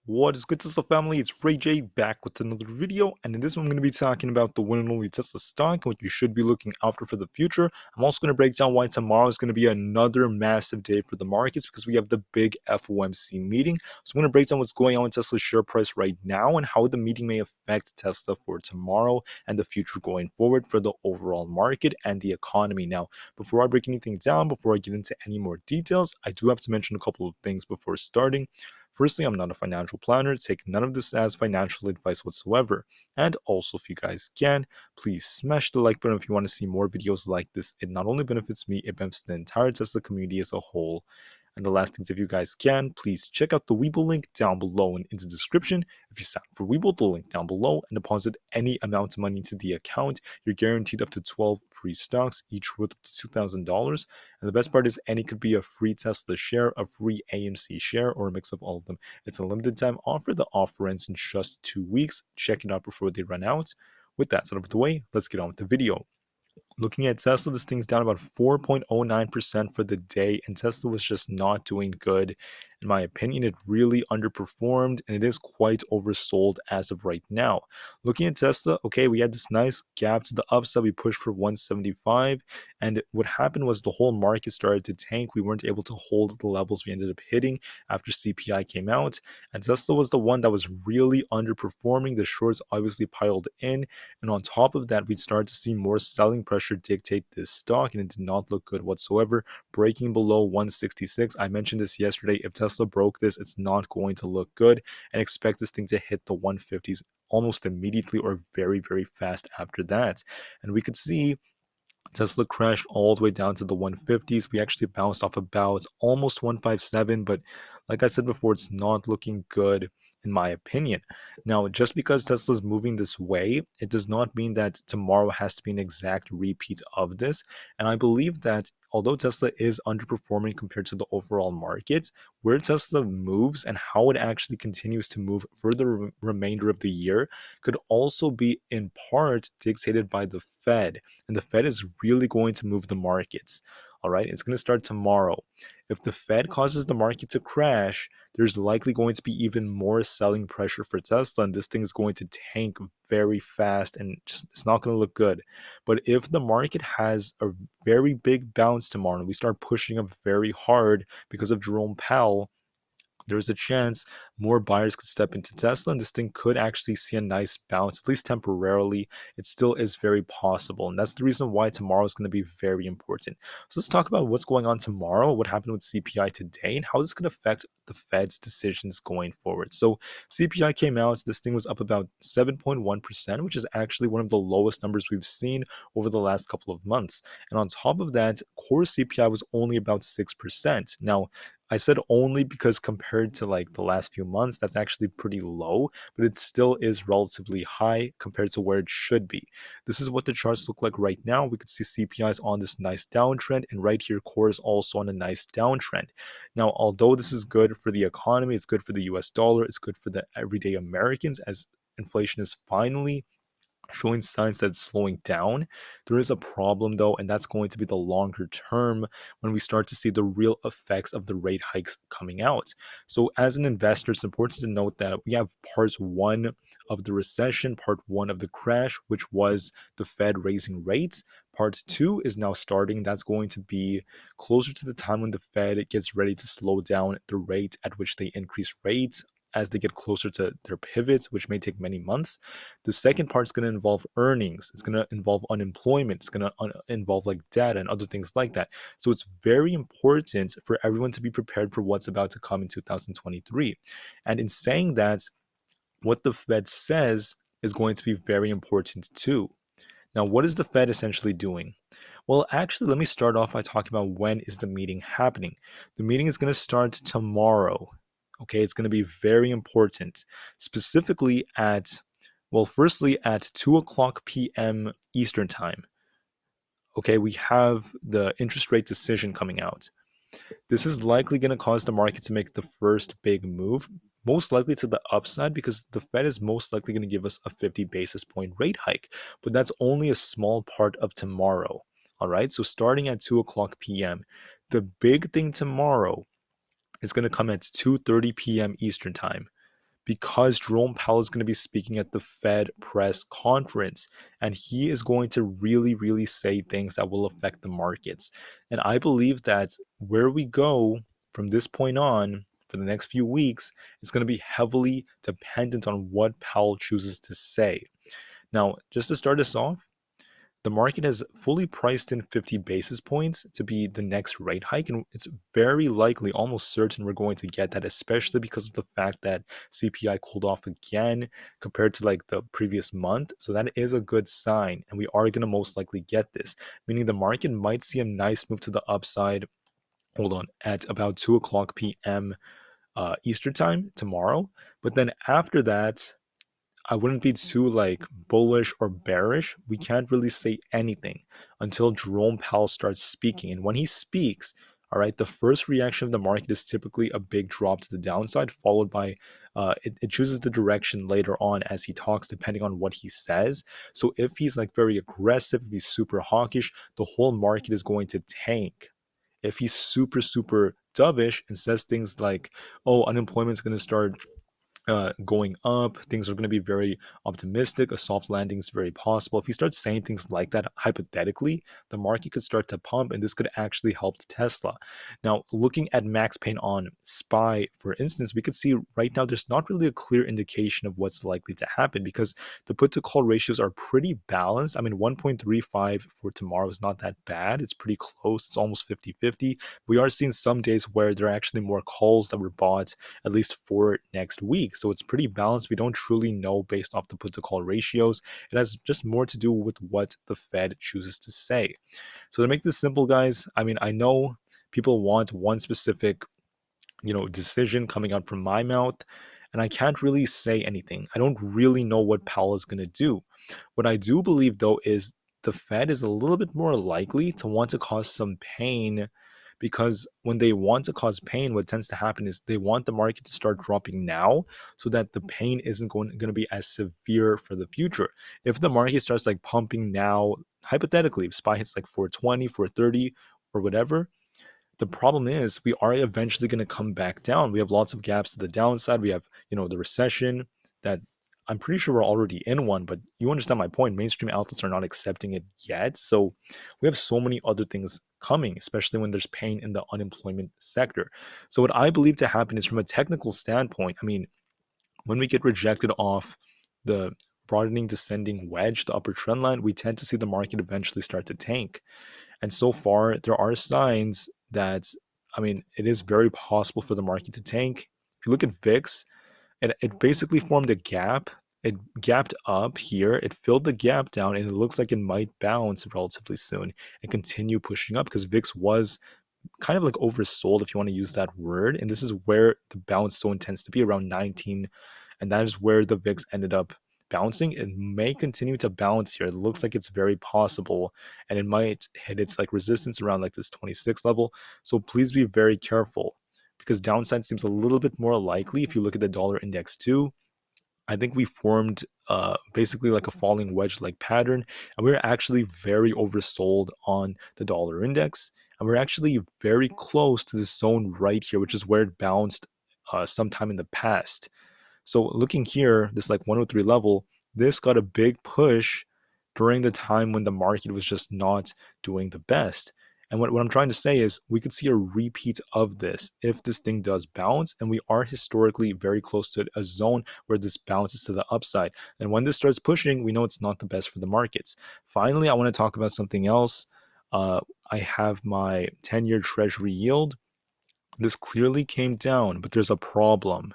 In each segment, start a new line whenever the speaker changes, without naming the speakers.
What is good, Tesla family? It's Ray J back with another video, and in this one I'm going to be talking about the one and only Tesla stock and what you should be looking after for the future. I'm also going to break down why tomorrow is going to be another massive day for the markets because we have the big FOMC meeting. So I'm going to break down what's going on with Tesla's share price right now and how the meeting may affect Tesla for tomorrow and the future going forward for the overall market and the economy. Now, before I break anything down, before I get into any more details, I do have to mention a couple of things before starting. Firstly, I'm not a financial planner. Take none of this as financial advice whatsoever. And also, if you guys can, please smash the like button if you want to see more videos like this. It not only benefits me, it benefits the entire Tesla community as a whole. And the last things, if you guys can, please check out the Webull link down below and in the description. If you sign up for Webull, the link down below, and deposit any amount of money into the account, you're guaranteed up to 12 free stocks, each worth up to $2,000. And the best part is any could be a free Tesla share, a free AMC share, or a mix of all of them. It's a limited time offer. The offer ends in just 2 weeks. Check it out before they run out. With that out of the way, let's get on with the video. Looking at Tesla, this thing's down about 4.09% for the day, and Tesla was just not doing good. In my opinion, it really underperformed, and it is quite oversold as of right now. Looking at Tesla, okay, we had this nice gap to the upside. We pushed for 175, and what happened was the whole market started to tank. We weren't able to hold the levels we ended up hitting after CPI came out, and Tesla was the one that was really underperforming. The shorts obviously piled in, and on top of that, we started to see more selling pressure dictate this stock, and it did not look good whatsoever. Breaking below 166. I mentioned this yesterday. If Tesla broke this, it's not going to look good, and expect this thing to hit the 150s almost immediately or very, very fast after that. And we could see Tesla crashed all the way down to the 150s. We actually bounced off about almost 157, but like I said before, it's not looking good in my opinion. Now, just because Tesla's moving this way, it does not mean that tomorrow has to be an exact repeat of this. And I believe that although Tesla is underperforming compared to the overall market, where Tesla moves and how it actually continues to move for the remainder of the year could also be in part dictated by the Fed, and the Fed is really going to move the markets. All right, it's going to start tomorrow. If the Fed causes the market to crash, there's likely going to be even more selling pressure for Tesla, and this thing is going to tank very fast, and just it's not going to look good. But if the market has a very big bounce tomorrow and we start pushing up very hard because of Jerome Powell, there's a chance more buyers could step into Tesla, and this thing could actually see a nice bounce, at least temporarily. It still is very possible, and that's the reason why tomorrow is going to be very important. So let's talk about what's going on tomorrow, what happened with CPI today, and how this could affect the Fed's decisions going forward. So CPI came out, this thing was up about 7.1%, which is actually one of the lowest numbers we've seen over the last couple of months. And on top of that, core CPI was only about 6%. Now, I said only because compared to like the last few months, that's actually pretty low, but it still is relatively high compared to where it should be. This is what the charts look like right now. We could see CPI is on this nice downtrend, and right here, core is also on a nice downtrend. Now, although this is good for the economy, it's good for the US dollar, it's good for the everyday Americans as inflation is finally showing signs that it's slowing down. There is a problem though, and that's going to be the longer term when we start to see the real effects of the rate hikes coming out. So, as an investor, it's important to note that we have part one of the recession, part one of the crash, which was the Fed raising rates. Part two is now starting. That's going to be closer to the time when the Fed gets ready to slow down the rate at which they increase rates as they get closer to their pivots, which may take many months. The second part is going to involve earnings. It's going to involve unemployment. It's going to involve like data and other things like that. So it's very important for everyone to be prepared for what's about to come in 2023. And in saying that, what the Fed says is going to be very important too. Now, what is the Fed essentially doing? Well, actually, let me start off by talking about when is the meeting happening. The meeting is going to start tomorrow. Okay, it's going to be very important, specifically at, well, firstly at 2 o'clock p.m. Eastern Time. Okay, we have the interest rate decision coming out. This is likely going to cause the market to make the first big move, most likely to the upside, because the Fed is most likely going to give us a 50 basis point rate hike. But that's only a small part of tomorrow. All right, so starting at 2 o'clock p.m., the big thing tomorrow is going to come at 2:30 p.m. Eastern Time. because Jerome Powell is going to be speaking at the Fed press conference, and he is going to really, really say things that will affect the markets. And I believe that where we go from this point on for the next few weeks is going to be heavily dependent on what Powell chooses to say. Now, just to start us off, the market has fully priced in 50 basis points to be the next rate hike, and it's very likely, almost certain, we're going to get that, especially because of the fact that CPI cooled off again compared to like the previous month. So that is a good sign, and we are going to most likely get this, meaning the market might see a nice move to the upside. Hold on, at about 2 o'clock p.m. Eastern time tomorrow. But then after that, I wouldn't be too like bullish or bearish. We can't really say anything until Jerome Powell starts speaking. And when he speaks, all right, the first reaction of the market is typically a big drop to the downside, followed by it chooses the direction later on as he talks, depending on what he says. So if he's like very aggressive, if he's super hawkish, the whole market is going to tank. If he's super, super dovish and says things like, oh, unemployment's going to start going up, things are going to be very optimistic, a soft landing is very possible. If he starts saying things like that, hypothetically, the market could start to pump, and this could actually help Tesla. Now, looking at Max Payne on SPY, for instance, we could see right now there's not really a clear indication of what's likely to happen because the put to call ratios are pretty balanced. I mean, 1.35 for tomorrow is not that bad. It's pretty close. It's almost 50-50. We are seeing some days where there are actually more calls that were bought, at least for next week. So it's pretty balanced. We don't truly know based off the put to call ratios. It has just more to do with what the Fed chooses to say. So to make this simple, guys, I mean, I know people want one specific, decision coming out from my mouth, and I can't really say anything. I don't really know what Powell is going to do. What I do believe, though, is the Fed is a little bit more likely to want to cause some pain because when they want to cause pain, what tends to happen is they want the market to start dropping now so that the pain isn't going to be as severe for the future. If the market starts like pumping now, hypothetically, if SPY hits like 420, 430, or whatever, the problem is we are eventually going to come back down. We have lots of gaps to the downside. We have, the recession that I'm pretty sure we're already in one, but you understand my point. Mainstream outlets are not accepting it yet. So we have so many other things coming, especially when there's pain in the unemployment sector. So what I believe to happen is from a technical standpoint, I mean, when we get rejected off the broadening descending wedge, the upper trend line, we tend to see the market eventually start to tank. And so far, there are signs that, I mean, it is very possible for the market to tank. If you look at VIX, it basically formed a gap. It gapped up here. It filled the gap down, and it looks like it might bounce relatively soon and continue pushing up because VIX was kind of like oversold, if you want to use that word. And this is where the bounce so intends to be around 19. And that is where the VIX ended up bouncing. It may continue to bounce here. It looks like it's very possible. And it might hit its like resistance around like this 26 level. So please be very careful because downside seems a little bit more likely if you look at the dollar index too. I think we formed basically like a falling wedge like pattern, and we're actually very oversold on the dollar index. And we're actually very close to this zone right here, which is where it bounced sometime in the past. So looking here, this like 103 level, this got a big push during the time when the market was just not doing the best. And what I'm trying to say is we could see a repeat of this if this thing does bounce, and we are historically very close to a zone where this bounces to the upside. And when this starts pushing, we know it's not the best for the markets. Finally, I want to talk about something else. I have my 10-year treasury yield. This clearly came down, but there's a problem.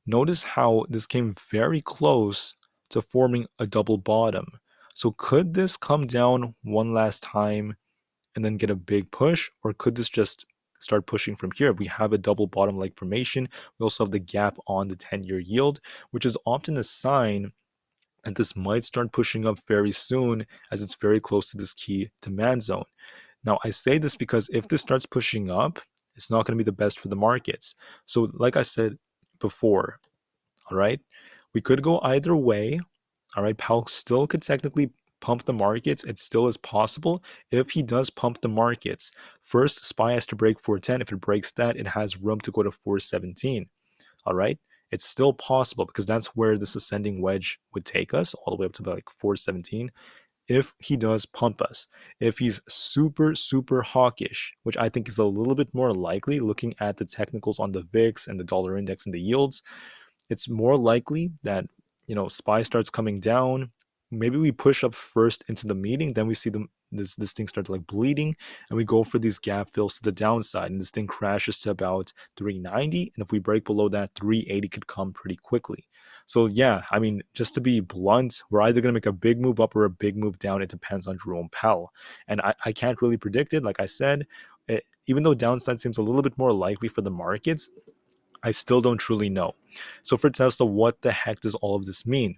Notice how this came very close to forming a double bottom. So could this come down one last time and then get a big push, or could this just start pushing from here? We have a double bottom like formation. We also have the gap on the 10-year yield, which is often a sign that this might start pushing up very soon as it's very close to this key demand zone. Now, I say this because if this starts pushing up, it's not going to be the best for the markets. So like I said before, all right, we could go either way. All right, Powell still could technically pump the markets. It still is possible if he does pump the markets. First, SPY has to break 410. If it breaks that, it has room to go to 417. All right. It's still possible because that's where this ascending wedge would take us all the way up to about like 417 if he does pump us. If he's super, super hawkish, which I think is a little bit more likely looking at the technicals on the VIX and the dollar index and the yields, it's more likely that SPY starts coming down. Maybe we push up first into the meeting, then we see this thing start like bleeding, and we go for these gap fills to the downside, and this thing crashes to about 390. And if we break below that, 380 could come pretty quickly. So yeah, I mean, just to be blunt, we're either going to make a big move up or a big move down. It depends on Jerome Powell, and I can't really predict it. Like I said, even though downside seems a little bit more likely for the markets, I still don't truly know. So for Tesla, what the heck does all of this mean?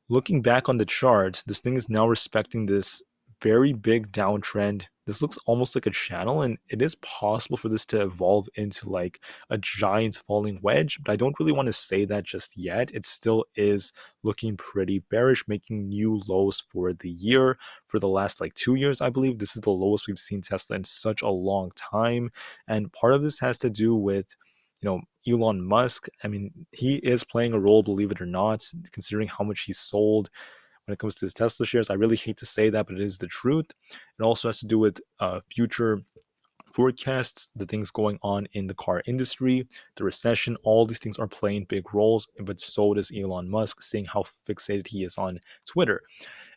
Looking back on the chart, this thing is now respecting this very big downtrend. This looks almost like a channel, and it is possible for this to evolve into like a giant falling wedge, but I don't really want to say that just yet. It still is looking pretty bearish, making new lows for the year. For the last like 2 years, I believe this is the lowest we've seen Tesla in such a long time. And part of this has to do with Elon Musk. I mean, he is playing a role, believe it or not, considering how much he sold when it comes to his Tesla shares. I really hate to say that, but it is the truth. It also has to do with future forecasts, the things going on in the car industry, the recession. All these things are playing big roles, but so does Elon Musk, seeing how fixated he is on Twitter.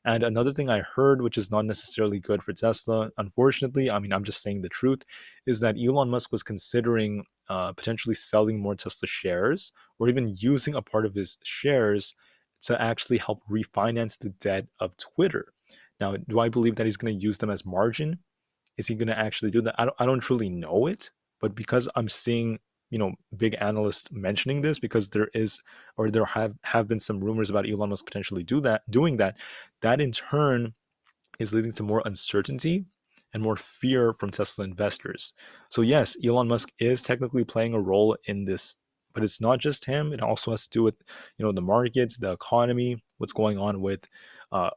And another thing I heard, which is not necessarily good for Tesla, unfortunately, I mean, I'm just saying the truth, is that Elon Musk was considering potentially selling more Tesla shares or even using a part of his shares to actually help refinance the debt of Twitter. Now, do I believe that he's going to use them as margin? Is he going to actually do that? I don't truly know it, but because I'm seeing big analysts mentioning this, because there have been some rumors about Elon Musk potentially doing that, that in turn is leading to more uncertainty and more fear from Tesla investors. So yes, Elon Musk is technically playing a role in this, but it's not just him. It also has to do with the markets, the economy, what's going on with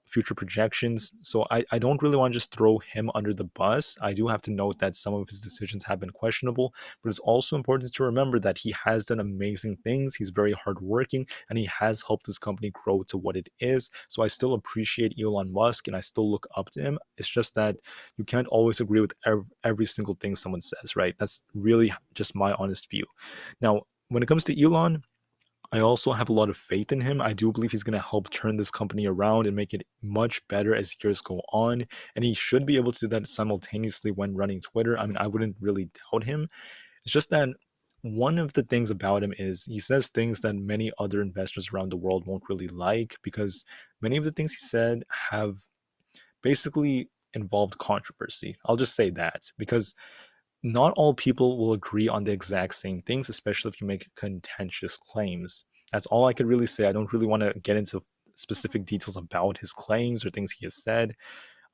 future projections. So I don't really want to just throw him under the bus. I do have to note that some of his decisions have been questionable, but it's also important to remember that he has done amazing things. He's very hardworking, and he has helped this company grow to what it is. So I still appreciate Elon Musk, and I still look up to him. It's just that you can't always agree with every single thing someone says, right? That's really just my honest view. Now, when it comes to Elon, I also have a lot of faith in him. I do believe he's going to help turn this company around and make it much better as years go on. And he should be able to do that simultaneously when running Twitter. I mean, I wouldn't really doubt him. It's just that one of the things about him is he says things that many other investors around the world won't really like, because many of the things he said have basically involved controversy. I'll just say that, because not all people will agree on the exact same things, especially if you make contentious claims. That's all I could really say. I don't really want to get into specific details about his claims or things he has said.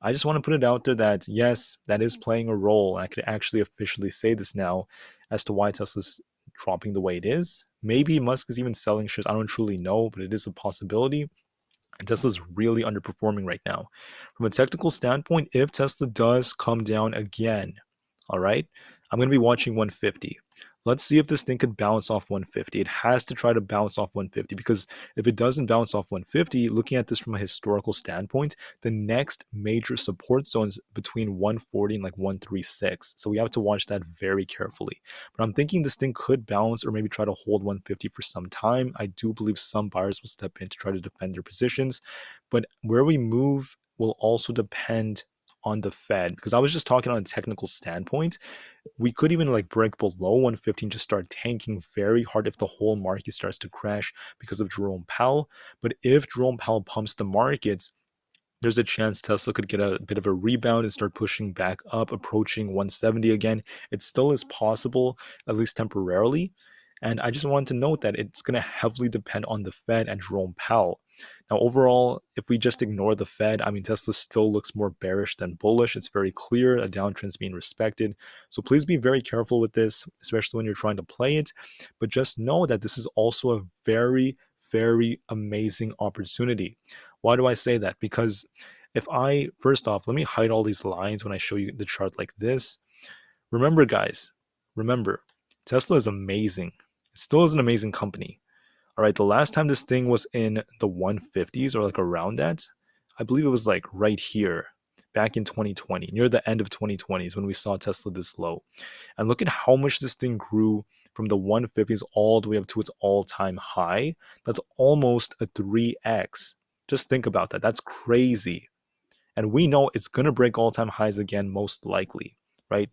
I just want to put it out there that yes, that is playing a role. I could actually officially say this now as to why Tesla's dropping the way it is. Maybe Musk is even selling shares. I don't truly know, but it is a possibility. And Tesla's really underperforming right now. From a technical standpoint, if Tesla does come down again, all right, I'm going to be watching 150. Let's see if this thing could bounce off 150. It has to try to bounce off 150, because if it doesn't bounce off 150, looking at this from a historical standpoint, the next major support zone is between 140 and like 136. So we have to watch that very carefully. But I'm thinking this thing could bounce or maybe try to hold 150 for some time. I do believe some buyers will step in to try to defend their positions. But where we move will also depend on the Fed, because I was just talking on a technical standpoint. We could even like break below 115, just start tanking very hard if the whole market starts to crash because of Jerome Powell. But if Jerome Powell pumps the markets, there's a chance Tesla could get a bit of a rebound and start pushing back up, approaching 170 again. It still is possible, at least temporarily. And I just wanted to note that it's going to heavily depend on the Fed and Jerome Powell. Now, overall, if we just ignore the Fed, I mean, Tesla still looks more bearish than bullish. It's very clear a downtrend's being respected. So please be very careful with this, especially when you're trying to play it. But just know that this is also a very, very amazing opportunity. Why do I say that? Because first off, let me hide all these lines when I show you the chart like this. Remember, guys, remember, Tesla is amazing. It still is an amazing company. All right, the last time this thing was in the 150s or like around that, I believe it was like right here back in 2020, near the end of 2020 is when we saw Tesla this low. And look at how much this thing grew from the 150s all the way up to its all-time high. That's almost a 3x. Just think about that. That's crazy. And we know it's going to break all-time highs again, most likely, right?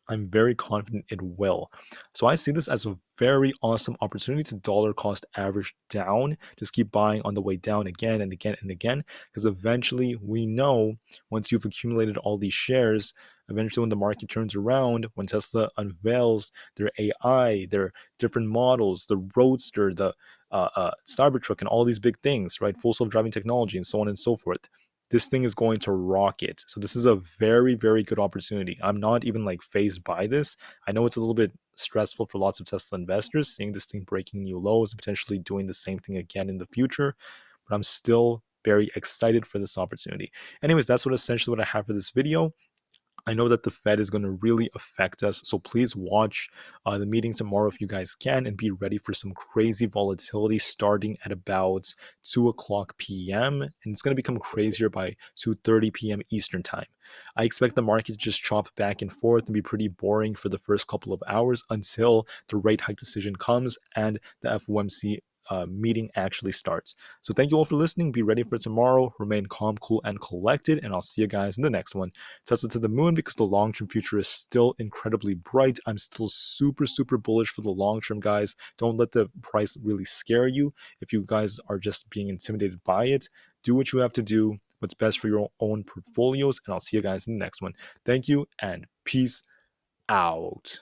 I'm very confident it will. So I see this as a very awesome opportunity to dollar cost average down. Just keep buying on the way down again and again and again. Because eventually we know once you've accumulated all these shares, eventually when the market turns around, when Tesla unveils their AI, their different models, the Roadster, the Cybertruck, and all these big things, right? Full self-driving technology and so on and so forth, this thing is going to rocket. So this is a very, very good opportunity. I'm not even like phased by this. I know it's a little bit stressful for lots of Tesla investors, seeing this thing breaking new lows and potentially doing the same thing again in the future, but I'm still very excited for this opportunity. Anyways, that's essentially what I have for this video. I know that the Fed is going to really affect us, so please watch the meeting tomorrow if you guys can, and be ready for some crazy volatility starting at about 2 o'clock p.m. and it's going to become crazier by 2:30 p.m. Eastern time. I expect the market to just chop back and forth and be pretty boring for the first couple of hours until the rate hike decision comes and the FOMC meeting actually starts. So thank you all for listening. Be ready for tomorrow. Remain calm, cool, and collected, and I'll see you guys in the next one. Tesla to the moon, because the long-term future is still incredibly bright. I'm still super, super bullish for the long term, guys. Don't let the price really scare you. If you guys are just being intimidated by it, do what you have to do, what's best for your own portfolios, and I'll see you guys in the next one. Thank you, and peace out.